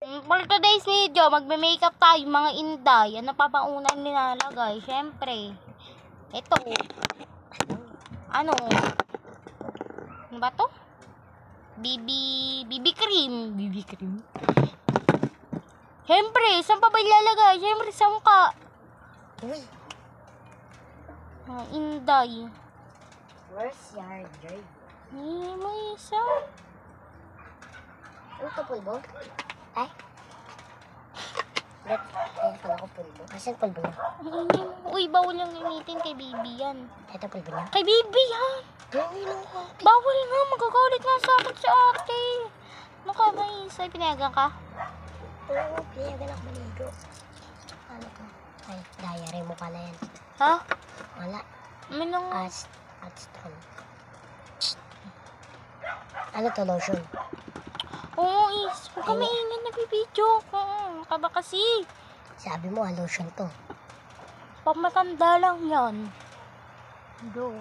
For today's video, magme-makeup tayo mga inday. Ano pa ba unang nilalagay? Siyempre, ito. Ano ba to? BB cream. BB cream. Siyempre, saan pa ba ilalagay? Siyempre, sa mukha. Uy. Mga inday. Where's your drink? May isa. Ano to, pulbo? Ay. Ay, kala ko pulbo. Asan pulbo niya? Uy, bawal lang gamitin kay baby yan. Ito pulbo niya? Kay baby yan. Gawin lang ko. Bawal nga, magkakaulit nga sa akin sa ate. Ano ka ba, Isa? Pinayagan ka? Oo, pinayagan ako maligo. Ano to? Ay, diary mo pala yan. Ha? Wala. May lang. Atstone. Ano to, lotion? Oo, Is. Huwag ka maingin, nagbibidyo ko. Ka ba kasi? Sabi mo, lotion to. Pamatanda lang yan. Do.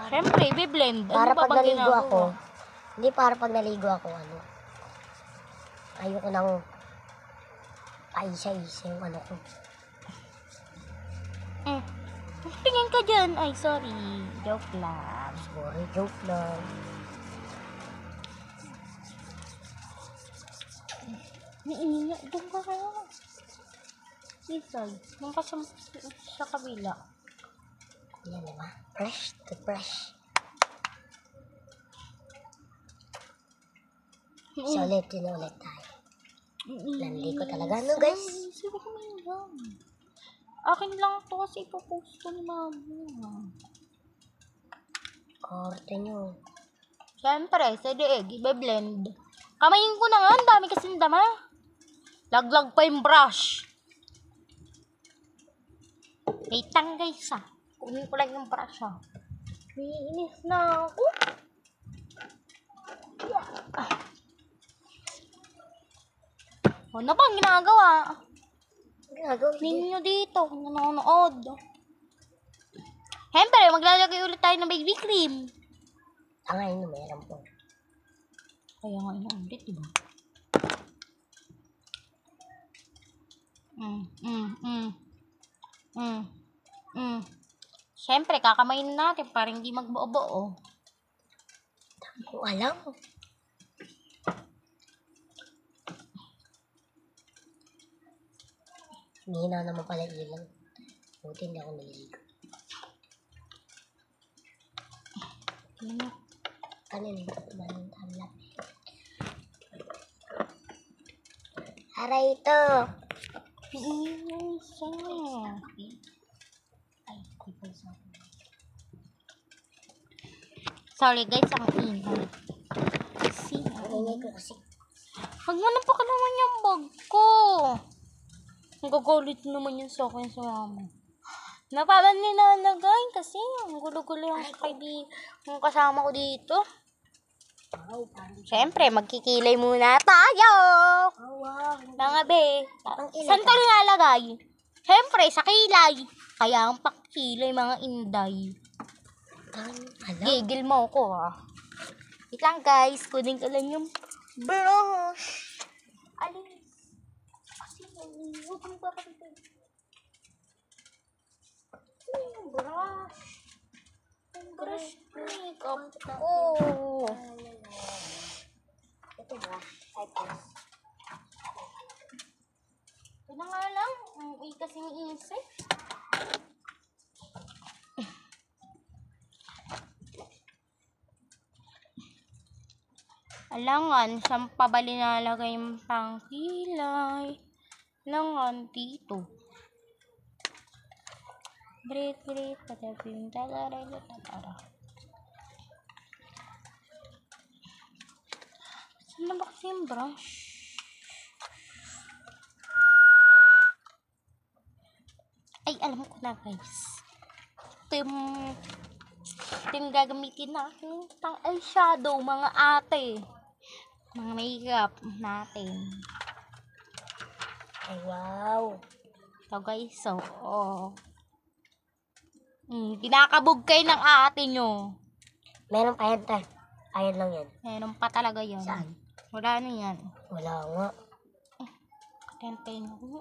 Siyempre, biblend. Para Ano ba pag naligo ginagawa? ako, hindi para pag naligo ako, ano, ayoko nang paisa-isa yung ano ko. Tingin ka dyan. Ay, sorry. Joke lang. Sorry, joke lang. Niiyak. Doon ka kaya. Isay. Doon ka sa kabila. Yan, diba? Fresh to fresh. So, ulit tayo. Nandito talaga, no, guys? Sabi ko man lang. Akin lang to kasi ipopost ko ni mama. Korte nyo. Siyempre, sa deeg, ibe-blend. Kamayin ko na nga, ang dami kasing dama. Laglag pa yung brush. Wait lang guys ah. Kunin ko lang yung brush ah. Iinis na ako. Ano ba ang ginagawa? Ginagawa Ninyo dito, nanonood. Siyempre, maglalagay ulit tayo ng baby cream. Tangay nyo, meron po. Kaya nga ina-ulit, diba? Siyempre, kakamayin natin para hindi magbuo-buo. Dami ko alam. Mahina naman pala ilang. Buti hindi ako naligo. Kanina ito, manong tamlat. Aray ito. Sorry guys, ang ingay. Kasi, Ingay ko kasi. huwag mo na pa ka naman yung bag ko. Ang gagalit naman yun sa akin sa mama. Napalan nilalagay kasi ang gulo-gulo yung yung kasama ko dito. Wow, Siyempre, magkikilay muna tayo. wow. Mga be. Ang kilay Saan ka nilalagay? Siyempre, sa kilay. Kaya ang pakilay mga inday. Alam. Gigil mo ko ah. Wait lang guys, kunin ko lang yung brush. Alis. Kasi huwag mo ba kapitay? Yung brush. Yung brush makeup ko. Ito ba? Ay, plus. Ito na nga lang. Ang kasi iisip. Alangan, saan pa ba linalagay yung pangkilay? Alangan, dito. Break, patapin, talaray, tatara. Saan na ba kasi yung brush? Ay, alam ko na guys. Ito yung gagamitin natin pang eyeshadow, mga ate. Mga makeup natin. Ay, wow. So guys, so, kinakabog kayo ng ate nyo. Meron pa yan, te. Ayan lang yan. Meron pa talaga yun. Saan? Wala na yan. Wala nga. Katentay na ako.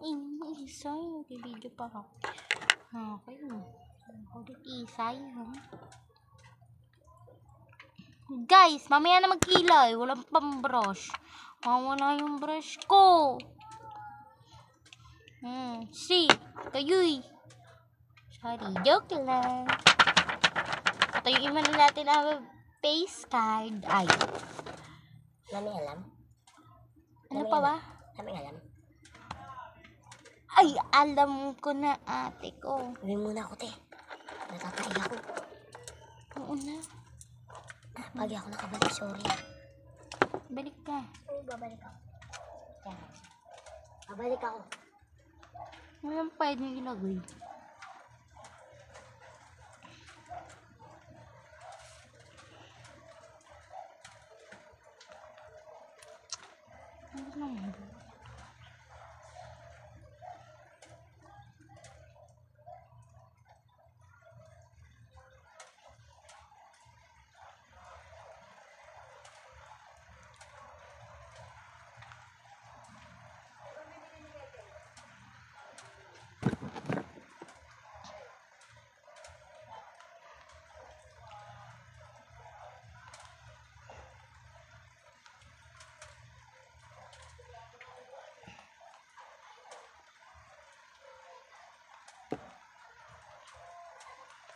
Isay. Nag-video pa ako. Okay. Ulit isay. Guys, mamaya na magkilay. Walang pang-brush. Mawala yung brush ko. See, kayo'y. Sorry, joke lang. Patayuin mo na natin ang face card. Ay. Mami alam? Ano pa ba? Mami alam? Ay, alam ko na ate ko. Uwi muna ako, te. Natatay ako. Oo na. Pagi ako nakabalik, sorry. Balik ka. Babalik ako. Babalik ako. Walang pwedeng ilagay. Ano naman?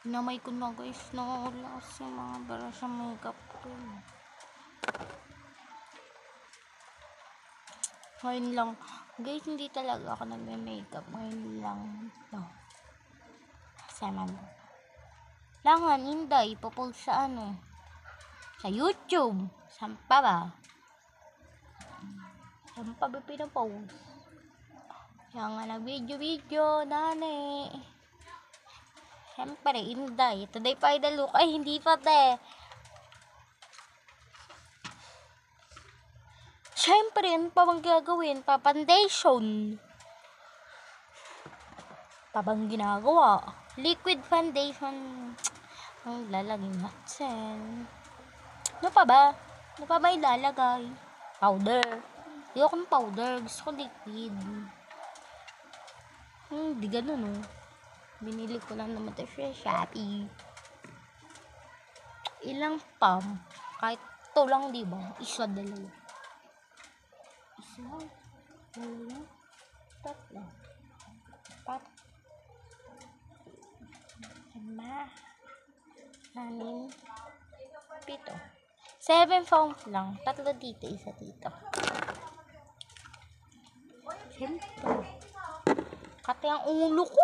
Namay ko na guys, nawawala kasi mga bara sa makeup ko. Ngayon lang, guys, hindi talaga ako nagme-makeup. Ngayon lang, no. Kasi man, langan, hindi, ipopost sa sa YouTube. Saan pa ba? Saan pa ba pinapost? Kaya nga nag-video, nani. Siyempre, Inday. Today pa the look. Ay, hindi pa, te. Siyempre, ano pa bang gagawin? Pa-foundation. Pa bang ginagawa? Liquid foundation. Ang lalagay natin. Ano pa ba? Ano pa ba ilalagay? Powder. Hindi ako ng powder. Gusto ko liquid. Hindi ganun, oh. Binili ko lang naman ito sa Shopee. Ilang pam? Kahit ito lang, di ba? Isa, dalawa. Isa, dalawa, tatlo, apat, lima, anim, pito. 7 foams lang. Tatlo dito, isa dito. Siyempre. Kati ang ulo ko.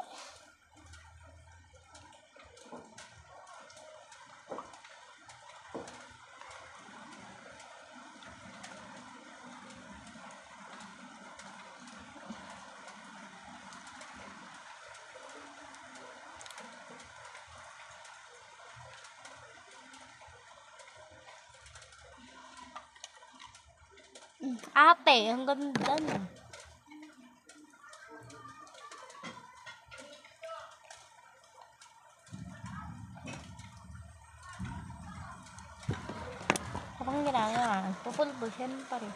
Ate, ang ganda na. Kapag ginagawa, pupulbo, siyempre.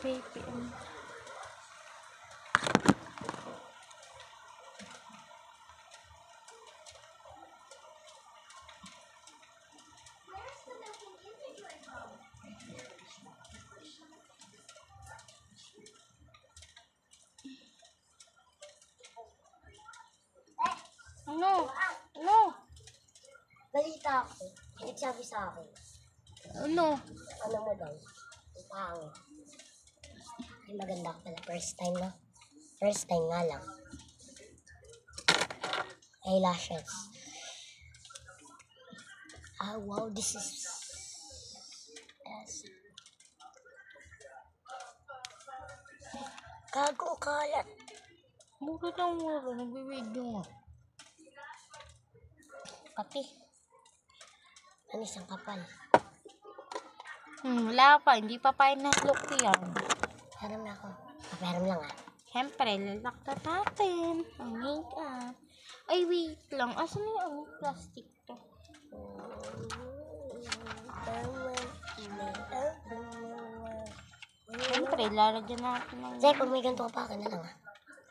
PPM. Ano? Ano? Balita ako. Nagsabi sa akin. Ano? Ano mo daw? Ang pangit. Ay, maganda ka pala. First time na. First time nga lang. Eyelashes. Ah, wow. This is... Yes. Gago, kalat. Mura lang mura. Nag-video nga. Pati. Ang isang kapal. Wala pa. Hindi pa final look yan. Haram na ako. Paparam lang ah. Siyempre, lalakta natin ang makeup. Ay, wait lang. Asan na yung plastic to? Tama. Siyempre, lalagyan natin ng... Zay, pag may ganito ka pa, akin na lang, ha?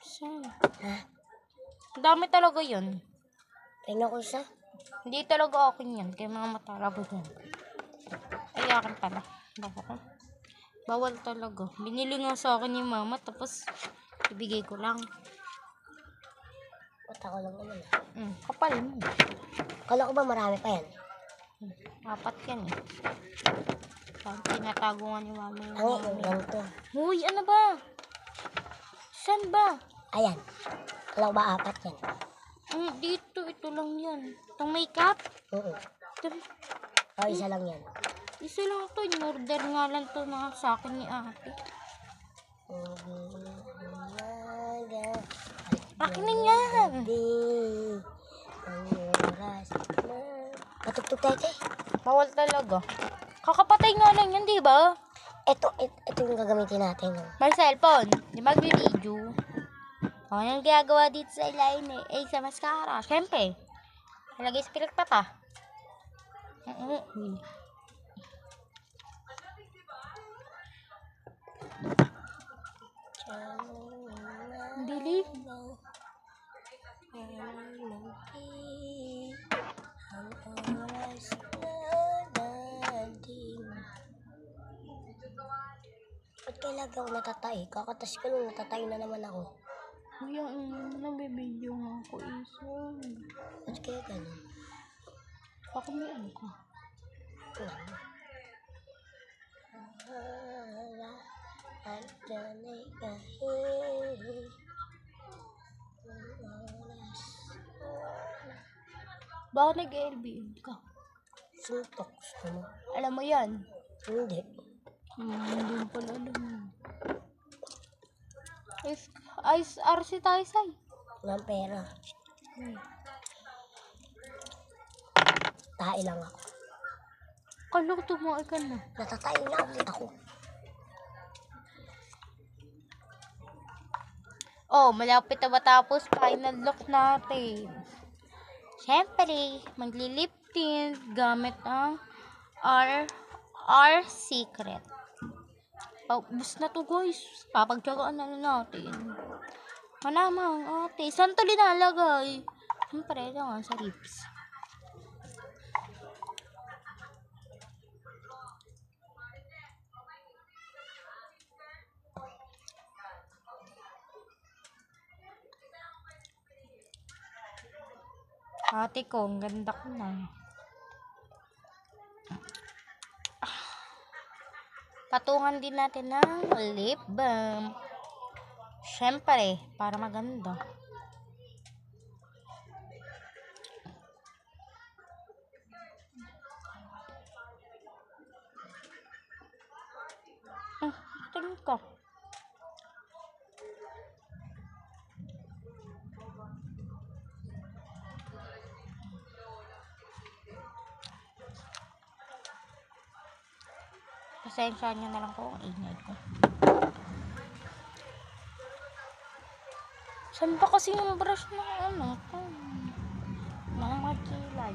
Saan? Ha? Ang dami talaga yun. Tingnan ko isa. Hindi talaga akin yan. Kaya mga matalago yan. Ay, akin pala. Bawal talaga. Binili nga sa akin ni mama. Tapos, ibigay ko lang. Ba't ako lang naman, ha? Kapal mo. Kala ko ba marami pa yan? 4 yan eh. Parang tinatago nga ni mama yung Ang ganito. Huy, ano ba? Saan ba? Ayan. Kala ko ba 4 yan? Dito, ito lang yan. Itong makeup? Oo. Isa lang yan. Isa lang to. In-order nga lang to na sa akin ni ate. Akin na yan. Ang oras na. Patugtog tayo, te. Bawal talaga. Kakapatay nga lang yan, di ba? Ito yung gagamitin natin. May cellphone. Di mag-video. Anong ginagawa dito sa eyeliner? Sa mascara. Siyempre. Nalagay sa pinagpata. Bili. Ang oras na dating. Ba't kailangan ako natatay? Kakatas ko lang, natatay na naman ako. Kuya, nabibidyo nga ako isa. Ba't kaya ganun? Baka may ano ka. At danay kahit Baka nag-LBM ka. suntok. Gusto mo? Alam mo yan? Hindi. Hindi mo pala alam mo. RC tayo, Say. Walang pera. Tae lang ako. Kala ko tumae ka na. Natatay na ulit ako. Oh, malapit na matapos. Final look natin. Siyempre, magli-lip tint gamit ang R Secret. Paubos na to, guys. Papagtsagaan na natin. Malamang, ate. Saan to linalagay? Siyempre, ito nga sa lips. Ate ko, ang ganda ko na. Patungan din natin ng lip balm. Siyempre, para maganda. Tingin ko. Pasensya nyo na lang po ang ingay ko. Saan ba kasi yung brush na ano? Mga makilay.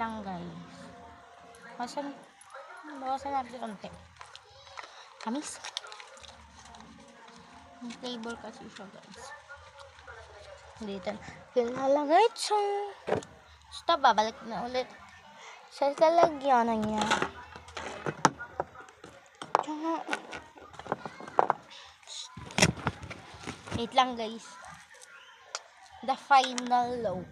Lang guys. Bawasan natin konti. Kamis. Yung flavor kasi siya guys. Dito. Pinalagay siya. Basta babalik na ulit. Sa lalagyanan niya. Wait lang guys. The final look.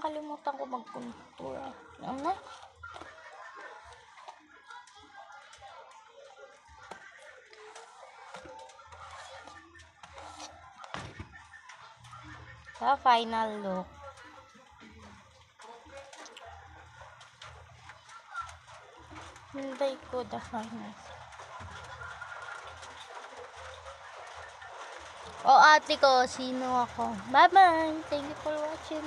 Nakalimutan ko mag-contour. Ano na? The final look. Hintay ko the final. Ate ko, sino ako? Bye-bye! Thank you for watching.